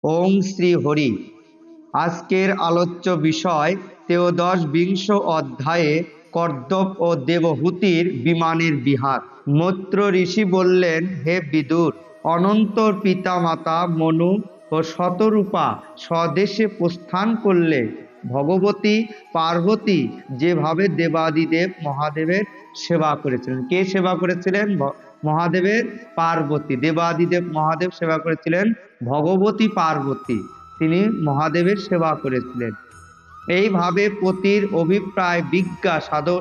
ওং শ্রী হরি। আজকের আলোচ্য বিষয় ত্রয়োদশ বিংশ অধ্যায়ে কর্দব ও দেবহূতির বিমানের বিহার। মৈত্র ঋষি বললেন, হে বিদুর, অনন্তর পিতা মাতা মনু ও শতরূপা স্বদেশে প্রস্থান করলে ভগবতী পার্বতী যেভাবে দেবাদিদেব মহাদেবের সেবা করেছিলেন। কে সেবা করেছিলেন? মহাদেবের পার্বতী। দেবাদিদেব মহাদেব সেবা করেছিলেন ভগবতী পার্বতী, তিনি মহাদেবের সেবা করেছিলেন। এইভাবে পতির অভিপ্রায় বিজ্ঞা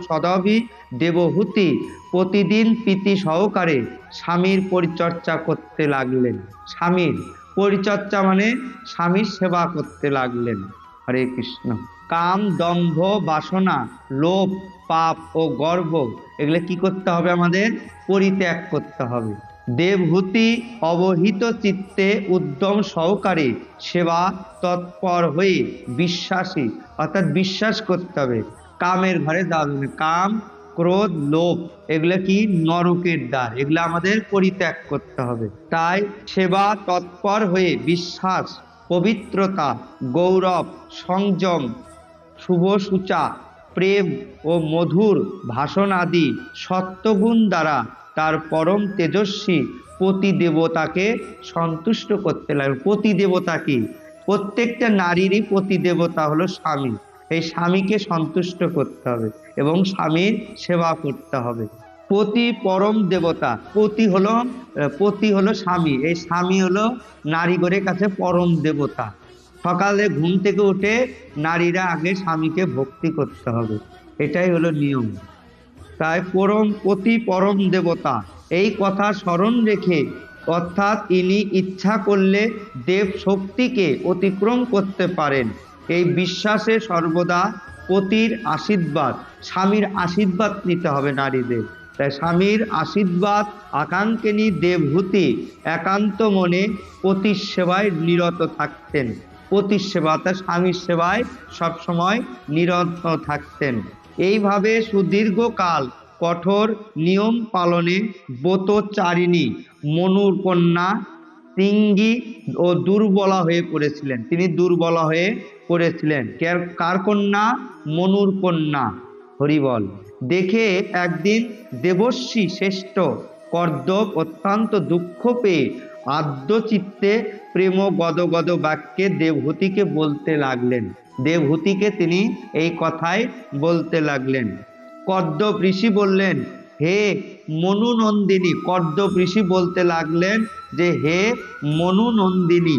সদাভি দেবহূতি প্রতিদিন প্রীতি সহকারে স্বামীর পরিচর্যা করতে লাগলেন। স্বামীর পরিচর্যা মানে স্বামীর সেবা করতে লাগলেন। হরে কৃষ্ণ। কাম, দম্ভ, বাসনা, লোভ, পাপ ও গর্ব, এগুলো কি করতে হবে? আমাদের পরিত্যাগ করতে হবে। দেবহূতি অবহিত চিত্তে উদ্যম সহকারে সেবা তৎপর হয়ে বিশ্বাসী, অর্থাৎ বিশ্বাস করতে হবে। কামের ঘরে যাবে না। কাম, ক্রোধ, লোভ, এগুলো কি? নরকের দ্বার। এগুলো আমাদের পরিত্যাগ করতে হবে। তাই সেবা তৎপর হয়ে বিশ্বাস, পবিত্রতা, গৌরব, সংযম, শুভ সূচা, প্রেম ও মধুর ভাষণ আদি সত্যগুণ দ্বারা তার পরম তেজস্বী পতি দেবতাকে সন্তুষ্ট করতে লাগবে। পতি দেবতা কি? প্রত্যেকটা নারীরই পতি দেবতা হলো স্বামী। এই স্বামীকে সন্তুষ্ট করতে হবে এবং স্বামীর সেবা করতে হবে। পতি পরম দেবতা। পতি হলো স্বামী। এই স্বামী হলো নারীগণের কাছে পরম দেবতা। সকালে ঘুম থেকে উঠে নারীরা আগে স্বামীকে ভক্তি করতে হবে, এটাই হলো নিয়ম। তাই পতি পরম দেবতা, এই কথা স্মরণ রেখে, অর্থাৎ ইনি ইচ্ছা করলে দেব শক্তিকে অতিক্রম করতে পারেন, এই বিশ্বাসে সর্বদা পতির আশীর্বাদ, স্বামীর আশীর্বাদ নিতে হবে নারীদের। তাই স্বামীর আশীর্বাদ আকাঙ্ক্ষিনী দেবহূতি একান্ত মনে পতির সেবায় নিরত থাকতেন। পতির সেবা, তার স্বামীর সেবায় সবসময় নিরত থাকতেন। এইভাবে সুদীর্ঘকাল কঠোর নিয়ম পালনে ব্রতচারিণী মনুর কন্যা সিঙ্গি ও দুর্বলা হয়ে পড়েছিলেন। তিনি দুর্বলা হয়ে পড়েছিলেন। কার কন্যা? মনুর কন্যা। হরিবল। দেখে একদিন দেবর্ষি শ্রেষ্ঠ কর্দব অত্যন্ত দুঃখ পেয়ে আদ্য চিত্তে প্রেম গদগদ বাক্যে দেবহূতিকে বলতে লাগলেন। দেবহূতিকে তিনি এই কথাই বলতে লাগলেন। কর্দব ঋষি বললেন, হে মনু নন্দিনী। কর্দব ঋষি বলতে লাগলেন যে, হে মনু নন্দিনী,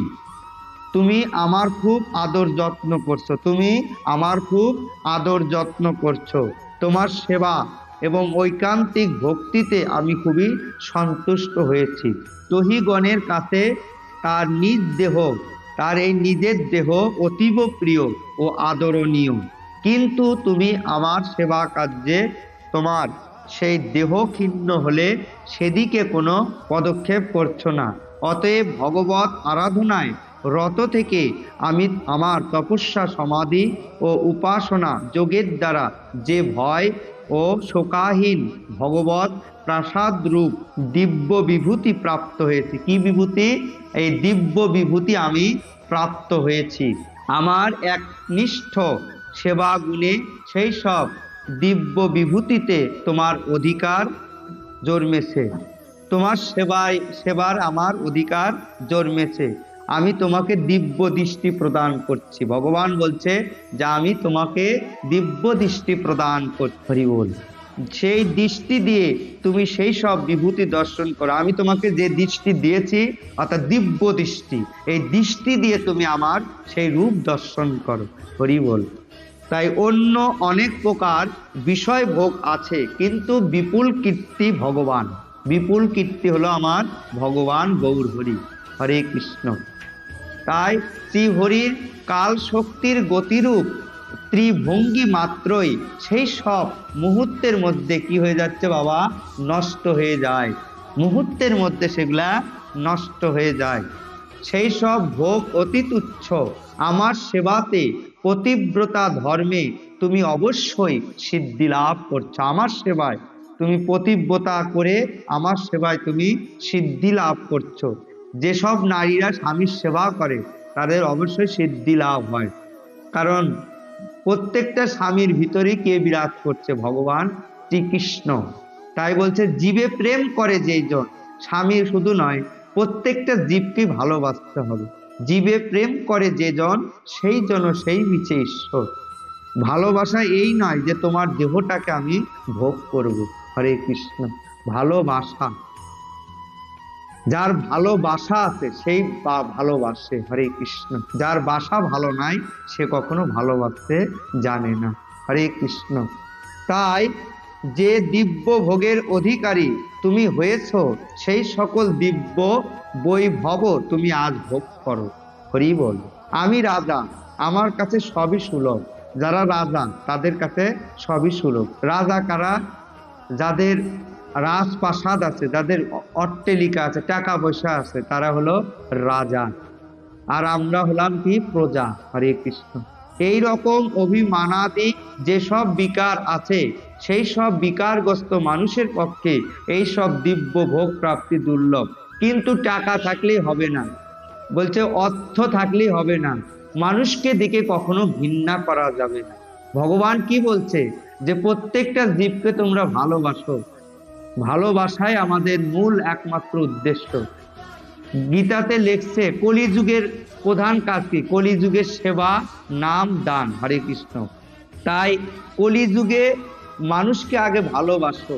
তুমি আমার খুব আদর যত্ন করছো, তুমি আমার খুব আদর যত্ন করছো। তোমার সেবা এবং ঐকান্তিক ভক্তিতে আমি খুবই সন্তুষ্ট হয়েছি। তহিগণের কাছে তার নিজ দেহ, তার এই নিজের দেহ অতীব প্রিয় ও আদরণীয়, কিন্তু তুমি আমার সেবা কার্যে তোমার সেই দেহ ক্ষীণ হলে সেদিকে কোনো পদক্ষেপ করছো না। অতএব ভগবত আরাধনায় রত থেকে আমি আমার তপস্যা, সমাধি ও উপাসনা যোগের দ্বারা যে ভয় ও শোকাহীন ভগবত প্রাসাদ রূপ দিব্য বিভূতি প্রাপ্ত হয়েছি। কি বিভূতি? এই দিব্য বিভূতি আমি প্রাপ্ত হয়েছি। আমার একনিষ্ঠ সেবা গুণে সেই সব দিব্য বিভূতিতে তোমার অধিকার জন্মেছে। তোমার সেবার আমার অধিকার জন্মেছে। আমি তোমাকে দিব্য দৃষ্টি প্রদান করছি। ভগবান বলছে যে আমি তোমাকে দিব্য দৃষ্টি প্রদান করছি। হরি বল। সেই দৃষ্টি দিয়ে তুমি সেই সব বিভূতি দর্শন করো। আমি তোমাকে যে দৃষ্টি দিয়েছি, অর্থাৎ দিব্য দৃষ্টি, এই দৃষ্টি দিয়ে তুমি আমার সেই রূপ দর্শন করো। হরি বল। তাই অন্য অনেক প্রকার বিষয় ভোগ আছে, কিন্তু বিপুল কীর্তি ভগবান। বিপুল কীর্তি হলো আমার ভগবান গৌর হরি। হরে কৃষ্ণ। তাই শ্রীহরির কাল শক্তির গতিরূপ ত্রিভঙ্গি মাত্রই সেই সব মুহূর্তের মধ্যে কি হয়ে যাচ্ছে বাবা? নষ্ট হয়ে যায়। মুহূর্তের মধ্যে সেগুলা নষ্ট হয়ে যায়। সেই সব ভোগ অতি তুচ্ছ। আমার সেবাতে পতিব্রতা ধর্মে তুমি অবশ্যই সিদ্ধি লাভ করছো। আমার সেবায় তুমি পতিব্রতা করে আমার সেবায় তুমি সিদ্ধি লাভ করছো। যেসব নারীরা স্বামীর সেবা করে তাদের অবশ্যই সিদ্ধি লাভ হয়। কারণ প্রত্যেকটা স্বামীর ভিতরে কে বিরাজ করছে? ভগবান শ্রীকৃষ্ণ। তাই বলছে জীবে প্রেম করে যেই জন, স্বামী শুধু নয়, প্রত্যেকটা জীবকে ভালোবাসতে হবে। জীবে প্রেম করে যে জন, সেই জন সেই মিছে ঈশ্বর। ভালোবাসা এই নয় যে তোমার দেহটাকে আমি ভোগ করব। হরে কৃষ্ণ। ভালোবাসা, যার ভালোবাসা আছে সেই ভালোবাসে। হরে কৃষ্ণ। যার বাসা ভালো নাই সে কখনো ভালোবাসতে জানে না। হরে কৃষ্ণ। তাই যে দিব্য ভোগের অধিকারী তুমি হয়েছ, সেই সকল দিব্য বৈভব তুমি আজ ভোগ করো। হরি বল। আমি রাজা, আমার কাছে সবই সুলভ। যারা রাজা তাদের কাছে সবই সুলভ। রাজা কারা? যাদের রাজপ্রাসাদ আছে, যাদের অট্টালিকা আছে, টাকা পয়সা আছে, তারা হলো রাজা। আর আমরা হলাম কি? প্রজা। হরে কৃষ্ণ। এই রকম অভিমানাদি যেসব বিকার আছে, সেই সব বিকারগ্রস্ত মানুষের পক্ষে এই সব দিব্য ভোগ প্রাপ্তি দুর্লভ। কিন্তু টাকা থাকলেই হবে না, বলছে অর্থ থাকলেই হবে না, মানুষকে দেখে কখনো ঘৃণা করা যাবে না। ভগবান কি বলছে? যে প্রত্যেকটা জীবকে তোমরা ভালোবাসো। ভালোবাসাই আমাদের মূল একমাত্র উদ্দেশ্য। গীতাতে লেখছে কলিযুগের প্রধান কাজ কি? কলিযুগের সেবা, নাম, দান। হরে কৃষ্ণ। তাই কলিযুগে মানুষকে আগে ভালোবাসো।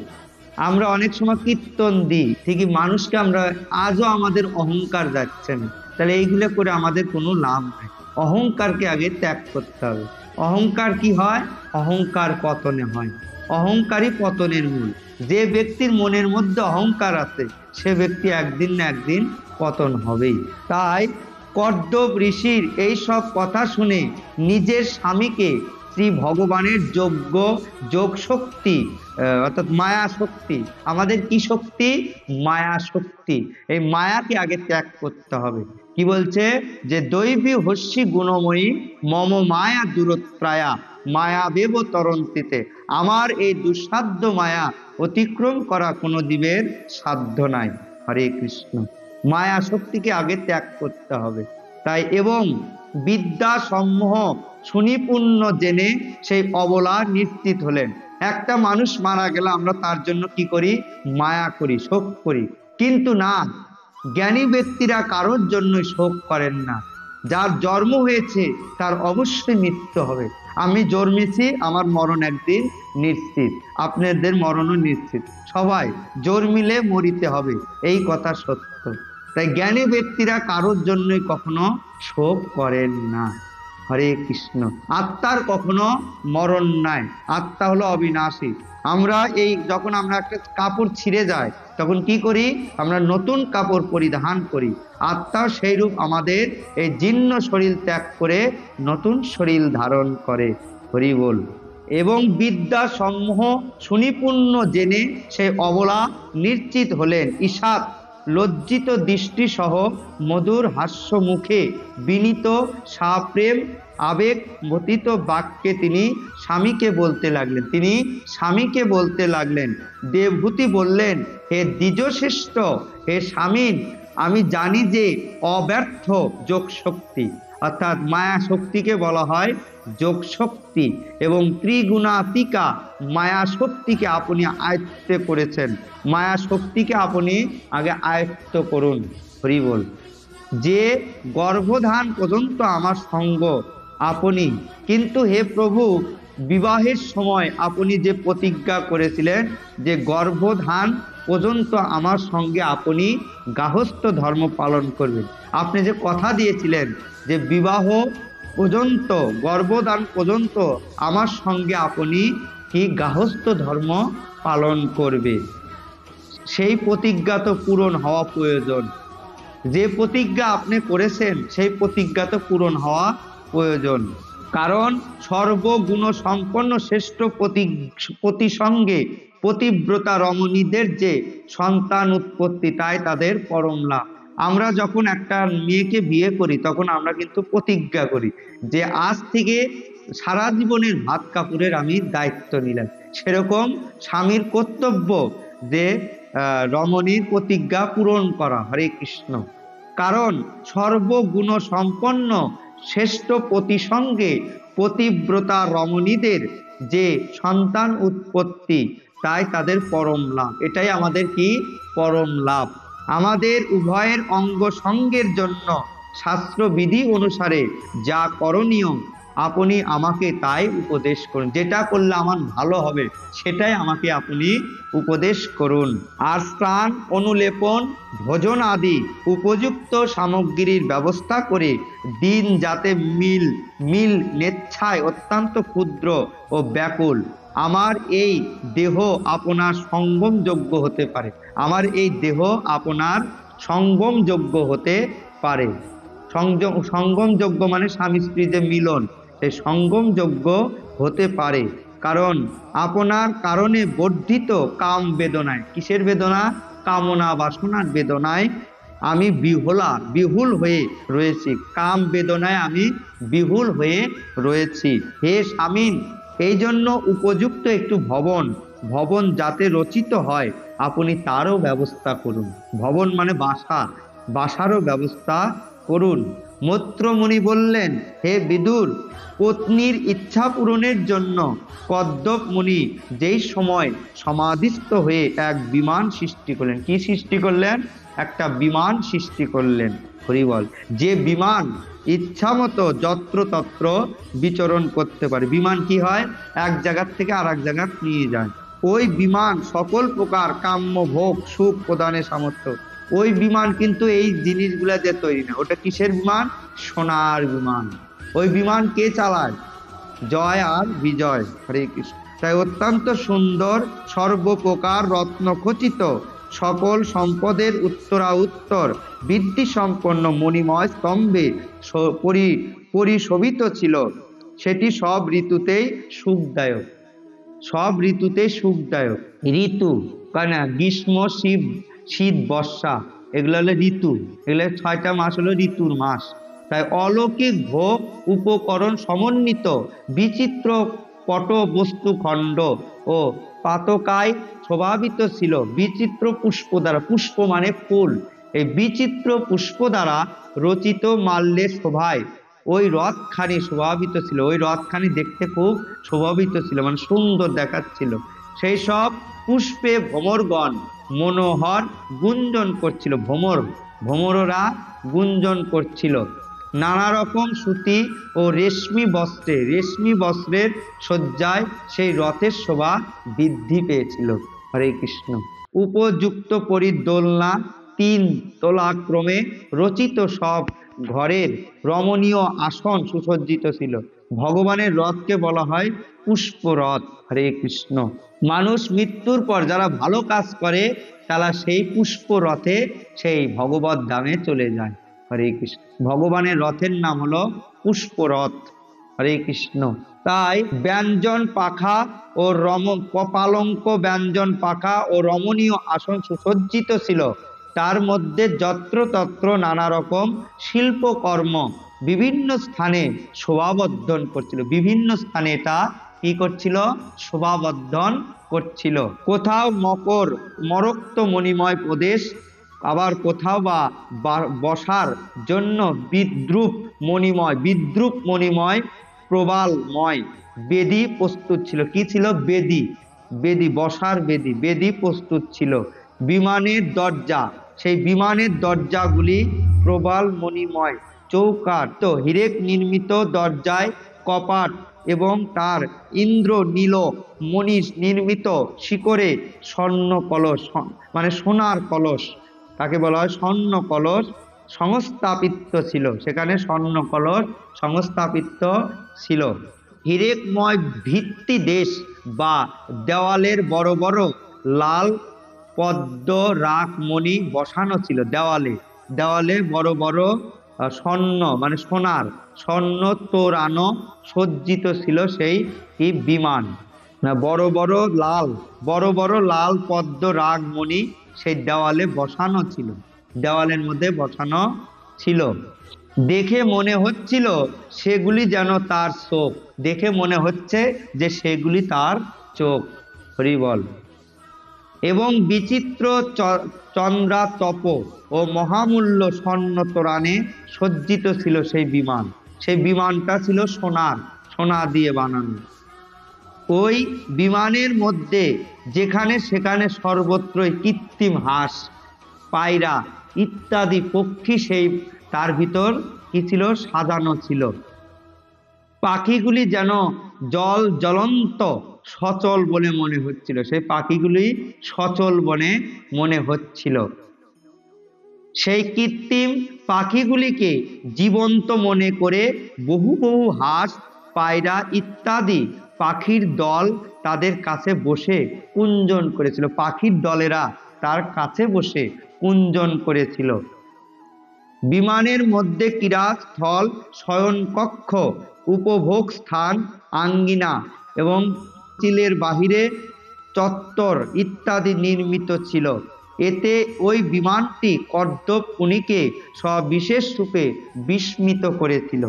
আমরা অনেক সময় কীর্তন দিই ঠিকই, মানুষকে আমরা আজও আমাদের অহংকার যাচ্ছে না। তাহলে এইগুলো করে আমাদের কোনো লাভ নেই। অহংকারকে আগে ত্যাগ করতে হবে। অহংকার কি হয়? অহংকার পতনে হয়। অহংকারই পতনের মূল। যে ব্যক্তির মনের মধ্যে অহংকার আছে, সে ব্যক্তি একদিন না একদিন পতন হবেই। তাই কর্দব ঋষির এই সব কথা শুনে নিজের স্বামীকে শ্রী ভগবানের যোগ শক্তি, অর্থাৎ মায়া শক্তি। আমাদের কি শক্তি? মায়া শক্তি। এই মায়াকে আগে ত্যাগ করতে হবে। কি বলছে? যে দৈবী হস্যি গুণময়ী মম মায়া দূরত্রায়া মায়াবেব তরন্তিতে। আমার এই দুঃসাধ্য মায়া অতিক্রম করা কোনো জীবের সাধ্য নাই। হরে কৃষ্ণ। মায়া শক্তিকে আগে ত্যাগ করতে হবে। তাই এবং বিদ্যা সম্মোহ সুনিপুণ্য জেনে সেই অবলা নিশ্চিত হলেন। একটা মানুষ মারা গেলে আমরা তার জন্য কি করি? মায়া করি, শোক করি। কিন্তু না, জ্ঞানী ব্যক্তিরা কারোর জন্য শোক করেন না। যার জন্ম হয়েছে তার অবশ্যই মৃত্যু হবে। আমি জন্মেছি, আমার মরণ একদিন নিশ্চিত, আপনাদের মরণও নিশ্চিত। সবাই জন্মিলে মরিতে হবে, এই কথা সত্য। তাই জ্ঞানী ব্যক্তিরা কারোর জন্যই কখনো শোক করেন না। হরে কৃষ্ণ। আত্মার কখনো মরণ নাই। আত্মা হলো অবিনাশী। আমরা যখন আমরা একটা কাপড় ছিঁড়ে যায় তখন কি করি? আমরা নতুন কাপড় পরিধান করি। আত্মা সেই রূপ আমাদের এই জীর্ণ শরীর ত্যাগ করে নতুন শরীর ধারণ করে। হরি বল। এবং বিদ্যা সম্মোহ সুনিপুণ্য জেনে সেই অবলা নিশ্চিত হলেন। ঈশাত লজ্জিত দৃষ্টি সহ মধুর হাস্য মুখে বিনীত সাপ্রেম আবেগ মথিত বাক্যে তিনি স্বামীকে বলতে লাগলেন। দেবভূতি বললেন, হে দ্বিজশ্রেষ্ঠ, হে স্বামী, আমি জানি যে অব্যর্থ যোগ শক্তি, অর্থাৎ মায়া শক্তিকে বলা হয় যোগ শক্তি, এবং ত্রিগুণাত্মিকা মায়া শক্তিকে আপনি আয়ত্ত করেছেন। মায়া শক্তিকে আপনি আগে আয়ত্ত করুন। হরি বল। যে গর্ভধান পর্যন্ত আমার সঙ্গ আপনি, কিন্তু হে প্রভু, বিবাহের সময় আপনি যে প্রতিজ্ঞা করেছিলেন যে গর্ভধান পর্যন্ত আমার সঙ্গে আপনি গার্হস্থ্য ধর্ম পালন করবেন। আপনি যে কথা দিয়েছিলেন যে বিবাহ পর্যন্ত, গর্ভধান পর্যন্ত আমার সঙ্গে আপনি কি গার্হস্থ্য ধর্ম পালন করবে, সেই প্রতিজ্ঞা তো পূরণ হওয়া প্রয়োজন। যে প্রতিজ্ঞা আপনি করেছেন সেই প্রতিজ্ঞা তো পূরণ হওয়া প্রয়োজন। কারণ সর্বগুণ সম্পন্ন শ্রেষ্ঠ প্রতিসঙ্গে পতিব্রতা রমণীদের যে সন্তান উৎপত্তি, তাই তাদের পরম লাভ। আমরা যখন একটা মেয়েকে বিয়ে করি তখন আমরা কিন্তু প্রতিজ্ঞা করি যে আজ থেকে সারা জীবনের ভাত কাপড়ের আমি দায়িত্ব নিলাম। সেরকম স্বামীর কর্তব্য যে রমণীর প্রতিজ্ঞা পূরণ করা। হরে কৃষ্ণ। কারণ সর্বগুণ সম্পন্ন শ্রেষ্ঠ পতি সঙ্গে পতিব্রতা রমণীদের যে সন্তান উৎপত্তি, তাই তাদের পরম লাভ। এটাই আমাদের কি? পরম লাভ। আমাদের উভয়ের অঙ্গ সঙ্গের জন্য শাস্ত্রবিধি অনুসারে যা করণীয় আপনি আমাকে তাই উপদেশ করুন। যেটা করলে আমার ভালো হবে সেটাই আমাকে আপনি উপদেশ করুন। আর স্নান, অনুলেপন, ভোজন আদি উপযুক্ত সামগ্রীর ব্যবস্থা করে দিন যাতে মিল নেচ্ছায় অত্যন্ত ক্ষুদ্র ও ব্যাকুল আমার এই দেহ আপনার সঙ্গমযোগ্য হতে পারে। আমার এই দেহ আপনার সঙ্গমযোগ্য হতে পারে। সঙ্গমযোগ্য মানে স্বামী স্ত্রী যে মিলন, সেই সঙ্গমযোগ্য হতে পারে। কারণ আপনার কারণে বর্ধিত কাম বেদনায়, কিসের বেদনা? কামনা বাসনার বেদনায় আমি বিহুল হয়ে রয়েছি। কাম বেদনায় আমি বিহুল হয়ে রয়েছি। হে স্বামীন, এই জন্য উপযুক্ত একটু ভবন যাতে রচিত হয় আপনি তারও ব্যবস্থা করুন। ভবন মানে বাসারও ব্যবস্থা করুন। মৈত্রমুনি বললেন, হে বিদুর, পত্নীর ইচ্ছা পূরণের জন্য কদ্যপ মুনি যেই সময় সমাধিস্থ হয়ে এক বিমান সৃষ্টি করলেন। কি সৃষ্টি করলেন? একটা বিমান সৃষ্টি করলেন। হরি বল। যে বিমান ইচ্ছা মতো যত্রতত্র বিচরণ করতে পারে। বিমান কি হয়? এক জায়গার থেকে আর এক জায়গা নিয়ে যায়। ওই বিমান সকল প্রকার কাম্য ভোগ সুখ প্রদানের সামর্থ্য। ওই বিমান কিন্তু এই জিনিসগুলা যে তৈরি না। ওটা কিসের বিমান? সোনার বিমান। ওই বিমান কে চালায়? জয় আর বিজয়। হরে কৃষ্ণ। তাই অত্যন্ত সুন্দর, সর্বপ্রকার রত্নখচিত, সকল সম্পদের উত্তর বৃদ্ধি সম্পন্ন মণিময় স্তম্ভে পরিশোভিত ছিল। সেটি সব ঋতুতেই সুখদায়ক। সব ঋতুতেই সুখদায়ক। ঋতু কেন? গ্রীষ্ম, শীত, বর্ষা, এগুলো হলো ঋতু। এগুলো 6টা মাস হলো ঋতুর মাস। তাই অলৌকিক ভোগ উপকরণ সমন্বিত বিচিত্র পট বস্তু খণ্ড ও পাতকায় শোভাবিত ছিল। বিচিত্র পুষ্প দ্বারা, পুষ্প মানে ফুল, এই বিচিত্র পুষ্প দ্বারা রচিত মাল্যের শোভায় ওই রথখানি শোভাবিত ছিল। ওই রথখানি দেখতে খুব শোভাবিত ছিল, মানে সুন্দর দেখাচ্ছিল। সেই সব পুষ্পে ভ্রমরগণ মনোহর গুঞ্জন করছিল। ভ্রমররা গুঞ্জন করছিল। নানা রকম সুতি ও রেশমি বস্ত্রের সজ্জায় সেই রথের শোভা বৃদ্ধি পেয়েছিল। হরে কৃষ্ণ। উপযুক্ত পরিদোলনা 3 তোলাক্রমে রচিত সব ঘরের রমণীয় আসন সুসজ্জিত ছিল। ভগবানের রথকে বলা হয় পুষ্পরথ। হরে কৃষ্ণ। মানুষ মৃত্যুর পর যারা ভালো কাজ করে তারা সেই পুষ্পরথে সেই ভগবত ধামে চলে যায়। হরে কৃষ্ণ। ভগবানের রথের নাম হলো পুষ্পরথ। হরে কৃষ্ণ। তাই ব্যঞ্জন পাখা ও কপালঙ্ক ব্যঞ্জন পাখা ও রমণীয় আসন সুসজ্জিত ছিল। তার মধ্যে যত্রতত্র নানা রকম শিল্পকর্ম বিভিন্ন স্থানে শোভাবর্ধন করছিল। বিভিন্ন স্থানে এটা কি করছিল? শোভাবর্ধন করছিল। কোথাও মরক্ত মণিময় প্রদেশ, আবার কোথাও বা বসার জন্য বিদ্রুপ মণিময় প্রবালময় বেদি প্রস্তুত ছিল। কি ছিল? বেদি, বসার বেদি প্রস্তুত ছিল। বিমানের দরজা, সেই বিমানের দরজাগুলি প্রবাল মণিময় চৌকাঠ তো হিরেক নির্মিত দরজায় কপাট এবং তার ইন্দ্র নীল মণিষ নির্মিত শিখরে স্বর্ণ কলস, মানে সোনার কলস, তাকে বলা হয় স্বর্ণ কলস সংস্থাপিত ছিল। সেখানে স্বর্ণ কলস সংস্থাপিত ছিল। হিরেকময় ভিত্তি দেশ বা দেওয়ালের বড় বড় লাল পদ্ম রাগ মণি বসানো ছিল। দেওয়ালে বড় বড় স্বর্ণ মানে স্বর্ণ তোরানো সজ্জিত ছিল সেই বিমান। বড় বড় লাল পদ্ম রাগ মণি সেই দেওয়ালে বসানো ছিল, দেওয়ালের মধ্যে বসানো ছিল। দেখে মনে হচ্ছিল সেগুলি যেন তার চোখ। দেখে মনে হচ্ছে যে সেগুলি তার চোখ। হরি বল। এবং বিচিত্র চন্দ্রাতপ ও মহামূল্য স্বর্ণ তোরানে সজ্জিত ছিল সেই বিমান। সেই বিমানটা ছিল সোনা দিয়ে বানানো। ওই বিমানের মধ্যে যেখানে সেখানে সর্বত্রই কৃত্রিম হাঁস, পায়রা ইত্যাদি পক্ষী সেই তার ভিতর কি ছিল, সাজানো ছিল। পাখিগুলি যেন জ্বলন্ত সচল বলে মনে হচ্ছিল, সেই পাখিগুলি সচল বনে মনে হচ্ছিল। সেই কৃত্রিম পাখিগুলিকে জীবন্ত মনে করে বহু বহু হাঁস, পায়রা ইত্যাদি পাখির দল তাদের কাছে বসে কুঞ্জন করেছিল। পাখির দলেরা তার কাছে বসে কুঞ্জন করেছিল। বিমানের মধ্যে ক্রীড়াস্থল, শয়নকক্ষ, উপভোগ স্থান, আঙ্গিনা এবং চিলের বাহিরে চত্বর ইত্যাদি নির্মিত ছিল। এতে ওই বিমানটি কর্দব মুনিকে সবিশেষ রূপে বিস্মিত করেছিল।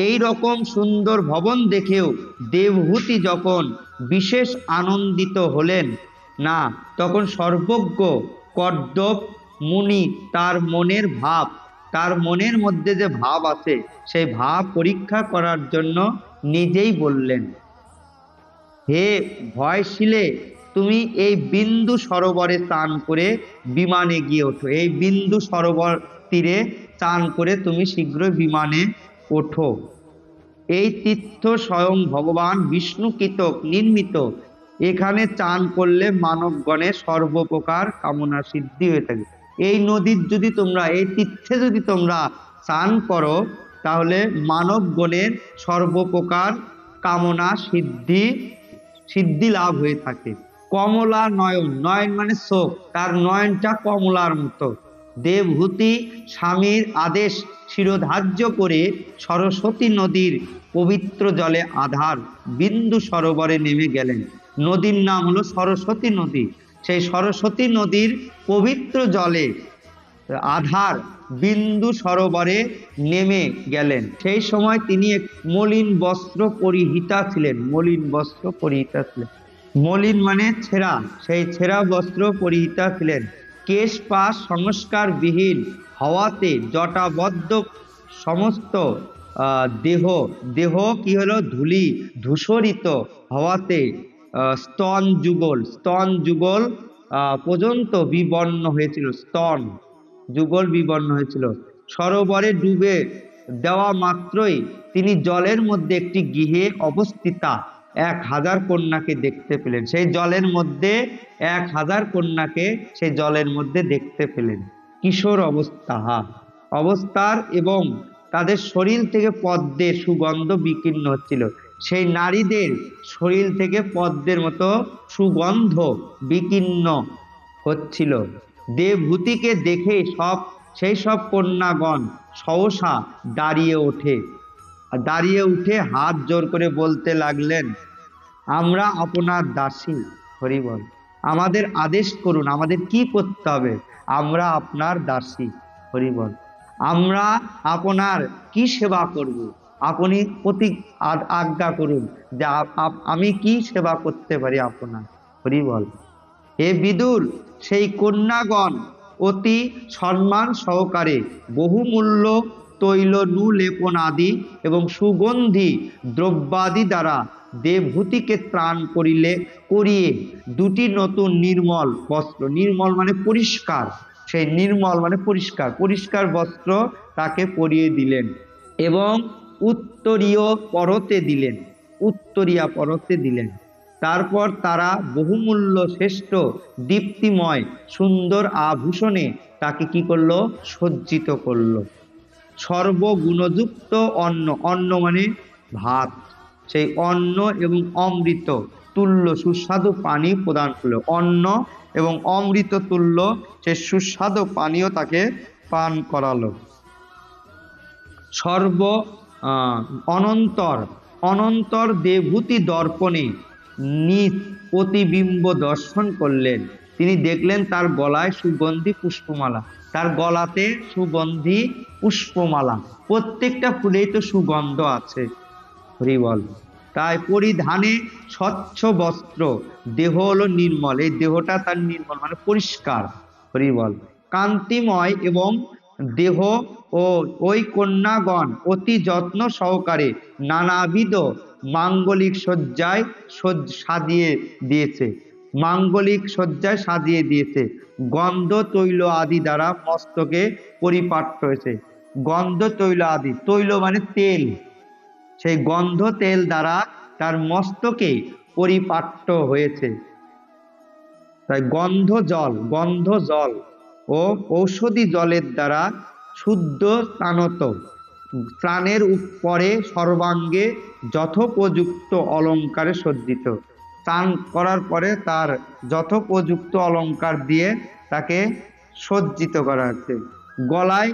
এই রকম সুন্দর ভবন দেখেও দেবহূতি যখন বিশেষ আনন্দিত হলেন না, তখন সর্বজ্ঞ কর্দব মুনি তার মনের মধ্যে যে ভাব আছে সেই ভাব পরীক্ষা করার জন্য নিজেই বললেন, হে ভয়শীলে, তুমি এই বিন্দু সরোবরে স্নান করে বিমানে গিয়ে ওঠো। এই বিন্দু সরোবর তীরে স্নান করে তুমি শীঘ্রই বিমানে ওঠো। এই তীর্থ স্বয়ং ভগবান বিষ্ণুকৃত নির্মিত। এখানে চান করলে মানবগণের সর্বপ্রকার কামনা সিদ্ধি হয়ে থাকে। এই নদীর যদি তোমরা, এই তীর্থে যদি তোমরা স্নান করো, তাহলে মানবগণের সর্বপ্রকার কামনা সিদ্ধি লাভ হয়ে থাকে। কমলা নয়ন, নয়ন মানে চোখ, তার নয়নটা কমলার মতো। দেবহূতি স্বামীর আদেশ শিরোধার্য করে সরস্বতী নদীর পবিত্র জলে আধার বিন্দু সরোবরে নেমে গেলেন। নদীর নাম হলো সরস্বতী নদী। সেই সরস্বতী নদীর পবিত্র জলে আধার বিন্দু সরোবরে নেমে গেলেন। সেই সময় তিনি মলিন বস্ত্র পরিহিতা ছিলেন। মলিন মানে ছেঁড়া, সেই ছেঁড়া বস্ত্র পরিহিতা ছিলেন। কেশ পাশ সংস্কারবিহীন হওয়াতে জটাবদ্ধ সমস্ত দেহ কি হলো, ধূসরিত হওয়াতে স্তন যুগল পর্যন্ত বিবর্ণ হয়েছিল। স্তন যুগল বিবর্ণ হয়েছিল। সরোবরে ডুবে দেওয়া মাত্রই তিনি জলের মধ্যে একটি গৃহে অবস্থিতা 1000 কন্যাকে দেখতে পেলেন। সেই জলের মধ্যে 1000 কন্যাকে সেই জলের মধ্যে দেখতে পেলেন। কিশোর অবস্থার এবং তাদের শরীর থেকে পদ্মের সুগন্ধ বিকীর্ণ হচ্ছিল। সেই নারীদের শরীর থেকে পদ্মের মতো সুগন্ধ বিকীর্ণ হচ্ছিল। দেবহূতিকে দেখে সেই সব কন্যাগণ সহসা দাঁড়িয়ে উঠে হাত জোর করে বলতে লাগলেন, আমরা আপনার দাসী, হরি বল। আমাদের আদেশ করুন, আমাদের কি করতে হবে? আমরা আপনার দাসী, হরি বল। আমরা আপনার কি সেবা করব? আপনি প্রতি আজ্ঞা করুন যে আমি কি সেবা করতে পারি আপনার, হরি বল। হে বিদুর, সেই কন্যাগণ অতি সম্মান সহকারে বহুমূল্য তৈল নুলেপন আদি এবং সুগন্ধি দ্রব্যাদি দ্বারা দেবহূতিকে ত্রাণ করিয়ে 2টি নতুন নির্মল বস্ত্র, নির্মল মানে পরিষ্কার, সেই নির্মল মানে পরিষ্কার বস্ত্র তাকে পরিয়ে দিলেন এবং উত্তরীয়া পরতে দিলেন। তারপর তারা বহুমূল্য শ্রেষ্ঠ দীপ্তিময় সুন্দর আভূষণে তাকে কি করলো, সজ্জিত করলো। সর্বগুণযুক্ত অন্ন মানে ভাত, সেই অন্ন এবং অমৃত তুল্য সুস্বাদু পানি প্রদান করলো। অন্ন এবং অমৃত তুল্য সে সুস্বাদু পানীয় তাকে পান করালো। অনন্তর দেবহূতি দর্পণে নিজ প্রতিবিম্ব দর্শন করলেন। তিনি দেখলেন তার গলায় সুগন্ধি পুষ্পমালা, তার গলাতে সুগন্ধি পুষ্পমালা, প্রত্যেকটা ফুলেই তো সুগন্ধ আছে, হরি বল। তাই পরিধানে স্বচ্ছ বস্ত্র, দেহ হলো নির্মল, এই দেহটা তার নির্মল মানে পরিষ্কার, হরি বল, কান্তিময়, এবং দেহ ও ওই কন্যাগণ অতি যত্ন সহকারে নানাবিধ মাঙ্গলিক সজ্জায় সাজিয়ে দিয়েছে, মাঙ্গলিক সজ্জায় সাজিয়ে দিয়েছে, গন্ধ তৈল আদি দ্বারা মস্তকে পরিপাট্য হয়েছে। গন্ধ তৈল আদি, তৈল মানে তেল, সেই গন্ধ তেল দ্বারা তার মস্তকে পরিপাট্য হয়েছে। তাই গন্ধ জল ও ঔষধি জলের দ্বারা শুদ্ধ স্নানত, স্নানের উপরে সর্বাঙ্গে যথোপযুক্ত অলঙ্কারে সজ্জিত, স্নান করার পরে তার যথোপযুক্ত অলঙ্কার দিয়ে তাকে সজ্জিত করা হচ্ছে। গলায়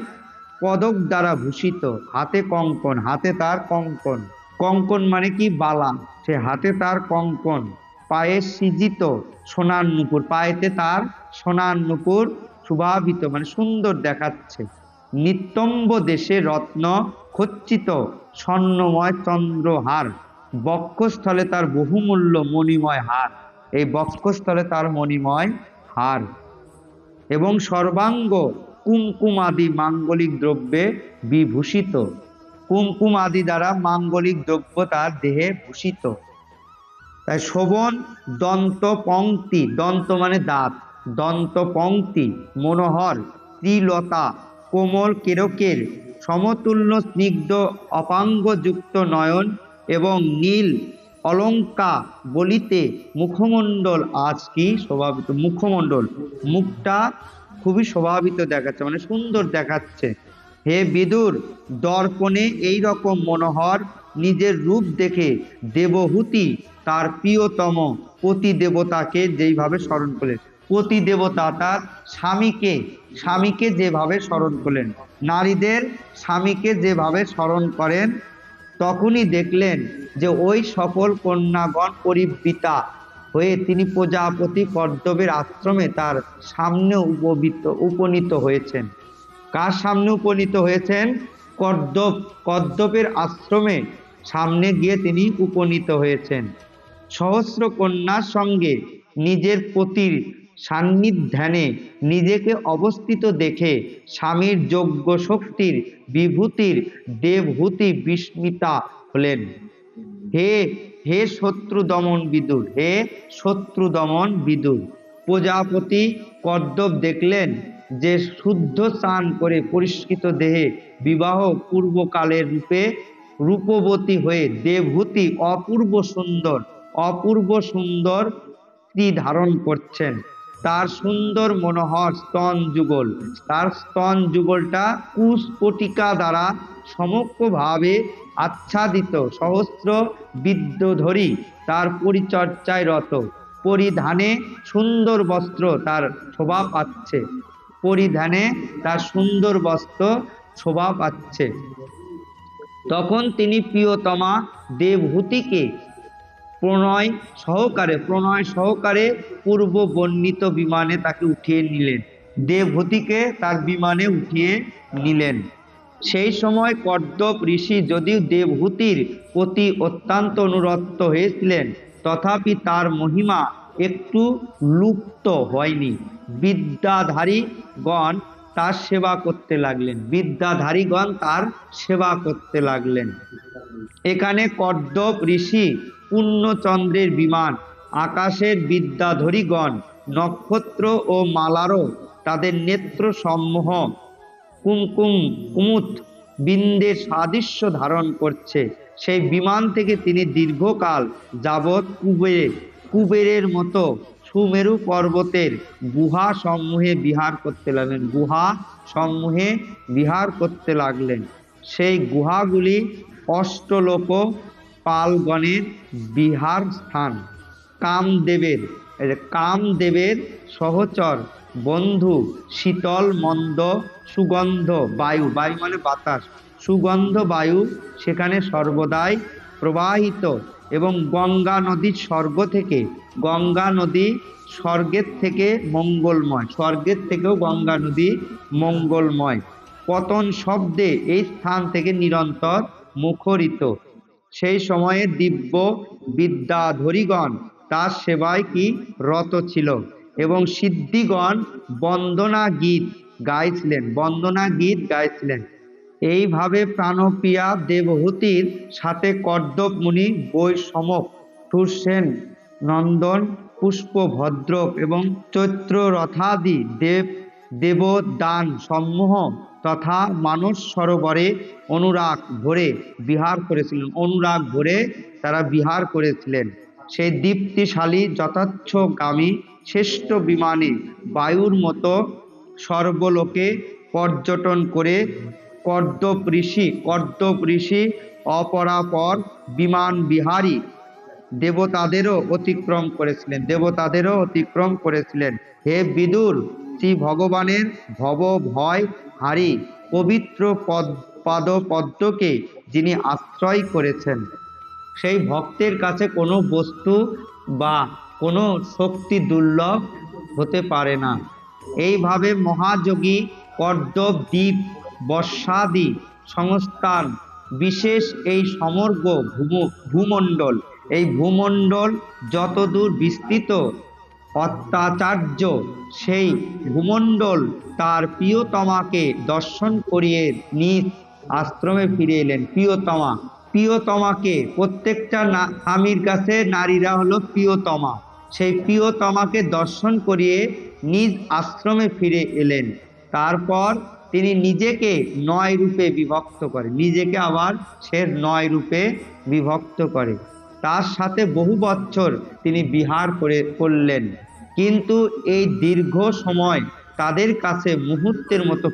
পদক দ্বারা ভূষিত, হাতে কঙ্কন, হাতে তার কঙ্কন, কঙ্কন মানে কি বালা, সে হাতে তার কঙ্কন, পায়ে সিজিত সোনার নুপুর, পায়েতে তার সোনার নুপুর শোভাবিত মানে সুন্দর দেখাচ্ছে। নিতম্ব দেশে রত্ন খচ্চিত স্বর্ণময় চন্দ্রহার, বক্ষস্থলে তার বহুমূল্য মণিময় হার, এই বক্ষস্থলে তার মণিময় হার, এবং সর্বাঙ্গ কুমকুম আদি মাঙ্গলিক দ্রব্যে বিভূষিত, কুমকুম আদি দ্বারা মাঙ্গলিক দ্রব্য তার দেহে ভূষিত। তাই শোভন দন্ত পংক্তি, দন্ত মানে দাঁত, দন্ত পংক্তি মনোহর ত্রিলতা কোমল কেরকের সমতুল্য স্নিগ্ধ অপাঙ্গযুক্ত নয়ন এবং নীল অলঙ্কা বলিতে মুখমণ্ডল, আজ কি শোভাবিত, মুখমণ্ডল মুখটা খুবই শোভাবিত দেখাচ্ছে মানে সুন্দর দেখাচ্ছে। হে বিদুর, দর্পণে এই রকম মনোহর নিজের রূপ দেখে দেবহূতি তার প্রিয়তম পতি দেবতাকে যেইভাবে স্মরণ করলেন, পতি দেবতা তার স্বামীকে যেভাবে স্মরণ করলেন, নারীদের স্বামীকে যেভাবে স্মরণ করেন, তখনই দেখলেন যে ওই সকল কন্যাগণ পরিবৃতা হয়ে তিনি প্রজাপতি কর্দবের আশ্রমে তার সামনে উপনীত হয়েছেন। কার সামনে উপনীত হয়েছেন? কর্দবের আশ্রমে সামনে গিয়ে তিনি উপনীত হয়েছেন। সহস্র কন্যার সঙ্গে নিজের পতির সান্নিধ্যানে নিজেকে অবস্থিত দেখে স্বামীর যোগ্য শক্তির বিভূতির দেবহূতি বিস্মিতা হলেন। হে শত্রু দমন বিদুর, হে শত্রু দমন বিদুর, প্রজাপতি কর্দব দেখলেন যে শুদ্ধ স্নান করে পরিষ্কৃত দেহে বিবাহ পূর্বকালের রূপবতী হয়ে দেবহূতি অপূর্ব সুন্দর স্ত্রী ধারণ করছেন। তার সুন্দর মনোহর স্তন যুগল, তার স্তন যুগলটা কুস্ফটিকা দ্বারা সমগ্রভাবে আচ্ছাদিত, সহস্র বিদ্যধরী তার পরিচর্যায় রত, পরিধানে সুন্দর বস্ত্র তার শোভা পাচ্ছে, পরিধানে তার সুন্দর বস্ত্র শোভা পাচ্ছে। তখন তিনি প্রিয়তমা দেবহূতিকে প্রণয় সহকারে পূর্ব বর্ণিত বিমানে তাকে উঠিয়ে নিলেন, দেবহূতিকে তার বিমানে উঠিয়ে নিলেন। সেই সময় কর্দব ঋষি যদিও দেবহূতির প্রতি অত্যন্ত অনুরক্ত হয়েছিলেন, তথাপি তার মহিমা একটু লুপ্ত হয়নি। বিদ্যাধারীগণ তার সেবা করতে লাগলেন। এখানে কর্দব ঋষি পূর্ণচন্দ্রের বিমান, আকাশের বিদ্যাধরীগণ নক্ষত্র ও মালারও তাদের নেত্র সমূহ কুমুদ বিন্দের সাদৃশ্য ধারণ করছে। সেই বিমান থেকে তিনি দীর্ঘকাল যাবৎ কুবেরের মতো সুমেরু পর্বতের গুহা সমূহে বিহার করতে লাগলেন। সেই গুহাগুলি অষ্টলোক পালগণের বিহার স্থান। কামদেবের সহচর বন্ধু শীতল মন্দ সুগন্ধ বায়ু মানে বাতাস, সুগন্ধ বায়ু সেখানে সর্বদাই প্রবাহিত, এবং গঙ্গা নদী স্বর্গের থেকে মঙ্গলময়, স্বর্গের থেকেও গঙ্গা নদী মঙ্গলময়। পতন শব্দে এই স্থান থেকে নিরন্তর মুখরিত। সেই সময়ে দিব্য বিদ্যাধরীগণ তার সেবায় কি রত ছিল এবং সিদ্ধিগণ বন্দনা গীত গাইছিলেন। এইভাবে প্রাণপ্রিয়া দেবহূতির সাথে কর্দব মুনি বৈষমক, সুরসেন, নন্দন, পুষ্পভদ্রক এবং চৈত্ররথাদি দেবদান সমূহ তথা মানস সরোবরে অনুরাগ ভরে তারা বিহার করেছিলেন। সেই দীপ্তিশালী যথার্থগামী শ্রেষ্ঠ বিমানে বায়ুর মতো সর্বলোকে পর্যটন করে কর্দব ঋষি অপরাপর বিমান বিহারী দেবতাদেরও অতিক্রম করেছিলেন। হে বিদুর, শ্রী ভগবানের ভব ভয় হারি পবিত্র পাদপদ্মকে যিনি আশ্রয় করেছেন, সেই ভক্তের কাছে কোনো বস্তু বা কোনো শক্তি দুর্লভ হতে পারে না। এইভাবে মহাযোগী কর্দব দ্বীপ বর্ষাদি সংস্থান বিশেষ এই সমগ্র ভূমণ্ডল যতদূর বিস্তৃত অত্যাচার্য সেই ভূমণ্ডল তার প্রিয়তমাকে দর্শন করিয়ে নিজ আশ্রমে ফিরে এলেন। প্রিয়তমাকে, প্রত্যেকটা স্বামীর কাছে নারীরা হলো প্রিয়তমা, সেই প্রিয়তমাকে দর্শন করিয়ে নিজ আশ্রমে ফিরে এলেন। তারপর তিনি নিজেকে 9 রূপে বিভক্ত করে, সে 9 রূপে বিভক্ত করে। তার সাথে বহু বছর তিনি বিহার করলেন, কিন্তু এই দীর্ঘ সময় তাদের কাছে মুহূর্তের মতো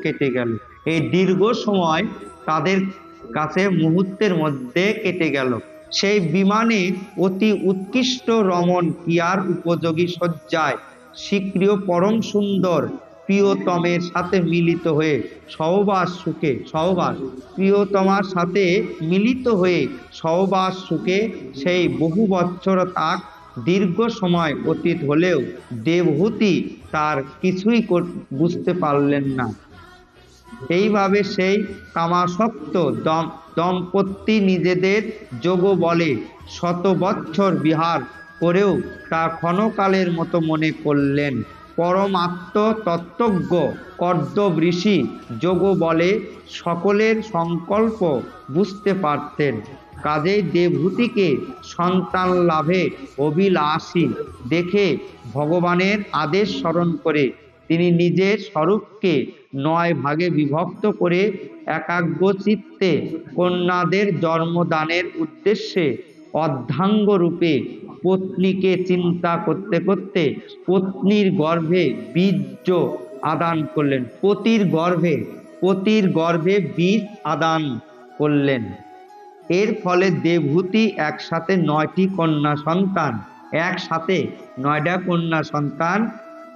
কেটে গেল। সেই বিমানে অতি উৎকৃষ্ট রমণ ক্রিয়ার উপযোগী সজ্জায় শীঘ্রীয় পরম সুন্দর প্রিয়তমের সাথে মিলিত হয়ে সহবাস সুখে সেই বহু বৎসর তাক দীর্ঘ সময় অতীত হলেও দেবহূতি তার কিছুই বুঝতে পারলেন না। এইভাবে সেই কামাসক্ত দম্পতি নিজেদের যোগ বলে 100 বৎসর বিহার করেও তা ক্ষণকালের মতো মনে করলেন। পরমাত্ম তত্ত্বজ্ঞ কর্দব ঋষি যোগ বলে সকলের সংকল্প বুঝতে পারতেন। কাজেই দেবহূতিকে সন্তান লাভে অভিলাষী দেখে ভগবানের আদেশ স্মরণ করে তিনি নিজের স্বরূপকে 9 ভাগে বিভক্ত করে একাগ্র চিত্তে কন্যাদের জন্মদানের উদ্দেশ্যে অর্ধাঙ্গ রূপে পত্নীকে চিন্তা করতে করতে পত্নীর গর্ভে বীর্য আদান করলেন। পতির গর্ভে বীজ আদান করলেন। এর ফলে দেবহূতি একসাথে 9টি কন্যা সন্তান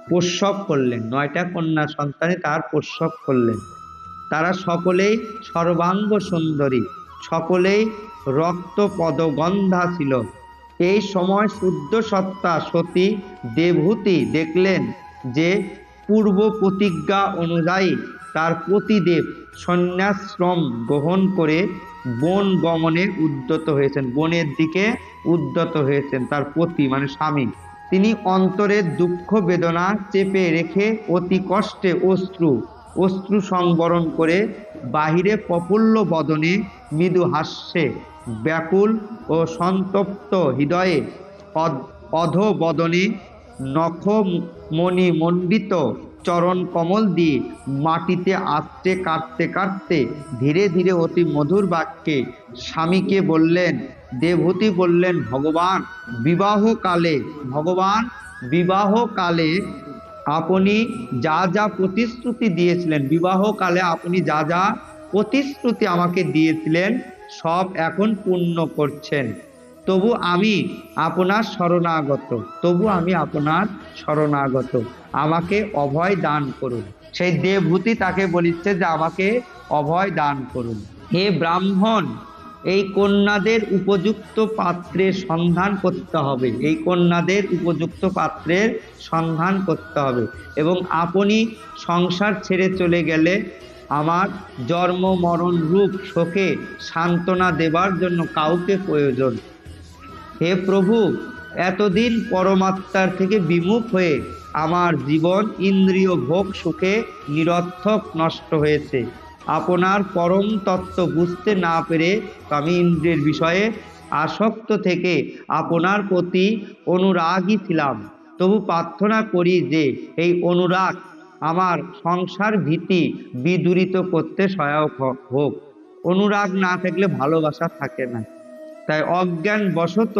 প্রসব করলেন। 9টা কন্যা সন্তানে তার প্রসব করলেন। তারা সকলেই সর্বাঙ্গ সুন্দরী, সকলেই রক্ত পদগন্ধা ছিল। এই সময় শুদ্ধ সত্তা সতী দেবহূতি দেখলেন যে পূর্ব প্রতিজ্ঞা অনুযায়ী তার পতিদেব সন্ন্যাশ্রম গ্রহণ করে বনের দিকে উদ্যত হয়েছেন। তার পতি মানে স্বামী, তিনি অন্তরের দুঃখ বেদনা চেপে রেখে অতি কষ্টে অশ্রু সংবরণ করে বাহিরে প্রফুল্ল বদনে মৃদু হাস্যে ব্যাকুল ও সন্তপ্ত হৃদয়ে অধোবদনে নখমণিমণ্ডিত চরণ কমল দিয়ে মাটিতে আঁচড়ে কাটতে কাটতে ধীরে ধীরে অতি মধুর বাক্যে স্বামীকে বললেন। দেবহূতি বললেন, ভগবান বিবাহকালে আপনি যা যা প্রতিশ্রুতি দিয়েছিলেন, আমাকে দিয়েছিলেন সব এখন পূর্ণ করছেন। তবু আমি আপনার শরণাগত, আমাকে অভয় দান করুন। সেই দেবহূতি তাকে বলিচ্ছে যে আমাকে অভয় দান করুন। হে ব্রাহ্মণ, এই কন্যাদের উপযুক্ত পাত্রের সন্ধান করতে হবে, এবং আপনি সংসার ছেড়ে চলে গেলে আমার জন্ম মরণ রূপ শোকে সান্ত্বনা দেবার জন্য কাউকে প্রয়োজন। হে প্রভু, এতদিন পরমাত্মার থেকে বিমুখ হয়ে আমার জীবন ইন্দ্রিয় ভোগ সুখে নিরর্থক নষ্ট হয়েছে। আপনার পরম তত্ত্ব বুঝতে না পেরে আমি ইন্দ্রিয়ের বিষয়ে আসক্ত থেকে আপনার প্রতি অনুরাগী ছিলাম। তবু প্রার্থনা করি যে এই অনুরাগ আমার সংসার ভীতি বিদূরিত করতে সহায়ক হোক। অনুরাগ না থাকলে ভালোবাসা থাকে না। তাই অজ্ঞান বশত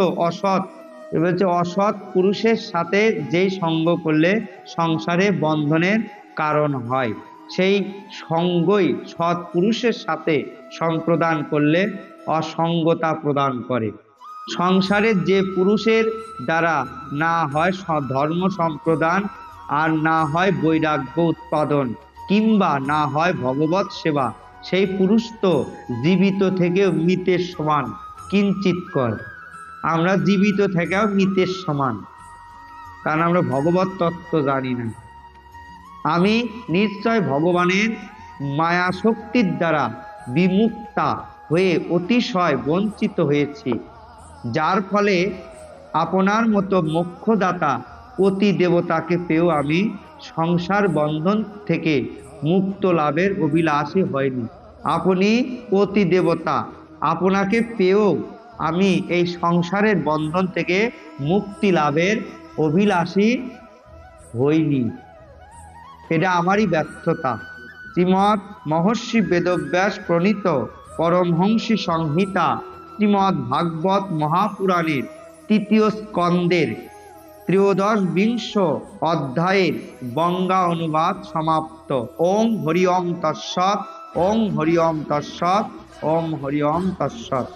অসৎ পুরুষের সাথে যেই সঙ্গ করলে সংসারে বন্ধনের কারণ হয়, সেই সঙ্গই সৎ পুরুষের সাথে সম্প্রদান করলে অসঙ্গতা প্রদান করে। সংসারে যে পুরুষের দ্বারা না হয় ধর্ম সম্প্রদান, আর না হয় বৈরাগ্য উৎপাদন, কিংবা না হয় ভগবৎ সেবা, সেই পুরুষ তো জীবিত থেকেও মৃতের সমান কিঞ্চিৎকর। আমরা জীবিত থেকেও মৃতের সমান, কারণ আমরা ভগবৎ তত্ত্ব জানি না। আমি নিশ্চয় ভগবানের মায়া শক্তির দ্বারা বিমুক্তা হয়ে অতিশয় বঞ্চিত হয়েছি, যার ফলে আপনার মতো মোক্ষদাতা অতি দেবতাকে পেয়েও আমি সংসার বন্ধন থেকে মুক্ত লাভের অভিলাষী হয়নি। আপনি অতি দেবতা, আপনাকে পেয়েও আমি এই সংসারের বন্ধন থেকে মুক্তি লাভের অভিলাষী হইনি। এটা আমারই ব্যর্থতা। শ্রীমৎ মহর্ষি বেদব্যাস প্রণীত পরমহংসী সংহিতা শ্রীমৎ ভাগবত মহাপুরাণের ৩য় স্কন্দের ১৩বিংশ অধ্যায়ের বঙ্গা অনুবাদ সমাপ্ত। ওম হরি ওম তৎসৎ, ওম হরি ওম তৎসৎ, ওম হরি ওম তৎসৎ।